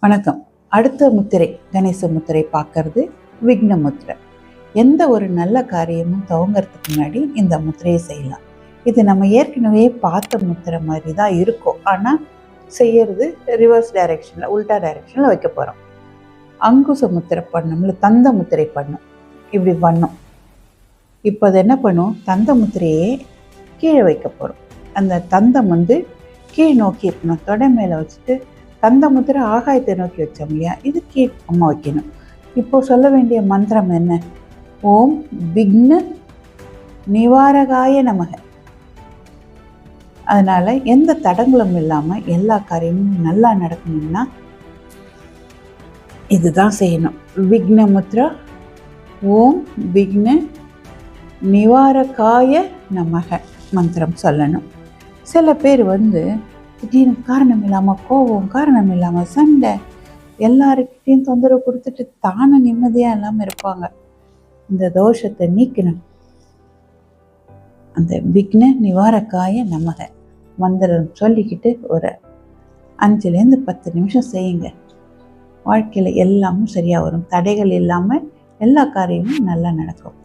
வணக்கம். அடுத்த முத்திரை கணேச முத்திரை பார்க்கறது விக்ன முத்திரை. எந்த ஒரு நல்ல காரியமும் துவங்கிறதுக்கு முன்னாடி இந்த முத்திரையை செய்யலாம். இது நம்ம ஏற்கனவே பார்த்த முத்திரை மாதிரி தான் இருக்கும். ஆனால் செய்யறது ரிவர்ஸ் டைரெக்ஷனில், உல்டா டைரெக்ஷனில் வைக்க போகிறோம். அங்குச முத்திரை பண்ணோம்ல, தந்த முத்திரை பண்ணும். இப்படி பண்ணும். இப்போ அது என்ன பண்ணும், தந்த முத்திரையே கீழே வைக்க போகிறோம். அந்த தந்தம் கீழ் நோக்கி இருக்கணும். தொடை மேலே வச்சுட்டு தந்த முத்திரை ஆகாயத்தை நோக்கி வச்சோம் இல்லையா, இது கீழ் அம்மா வைக்கணும். இப்போ சொல்ல வேண்டிய மந்திரம் என்ன? ஓம் விக்ன நிவாரகாய நமக. அதனால எந்த தடங்களும் இல்லாமல் எல்லா காரியமும் நல்லா நடக்கணும்னா இதுதான் செய்யணும். விக்ன முத்ரா ஓம் விக்ன நிவாரகாய நமக மந்திரம் சொல்லணும். சில பேர் திடீர்னு காரணம் இல்லாமல் கோபம், காரணம் இல்லாமல் சண்டை, எல்லாருக்கிட்டையும் தொந்தரவு கொடுத்துட்டு தானே நிம்மதியாக இல்லாமல் இருப்பாங்க. இந்த தோஷத்தை நீக்கணும். அந்த விக்ன நிவாரகாய நமக மந்திரம் சொல்லிக்கிட்டு ஒரு 5லேருந்து 10 நிமிஷம் செய்யுங்க. வாழ்க்கையில் எல்லாமும் சரியாக வரும். தடைகள் இல்லாமல் எல்லா காரியமும் நல்லா நடக்கும்.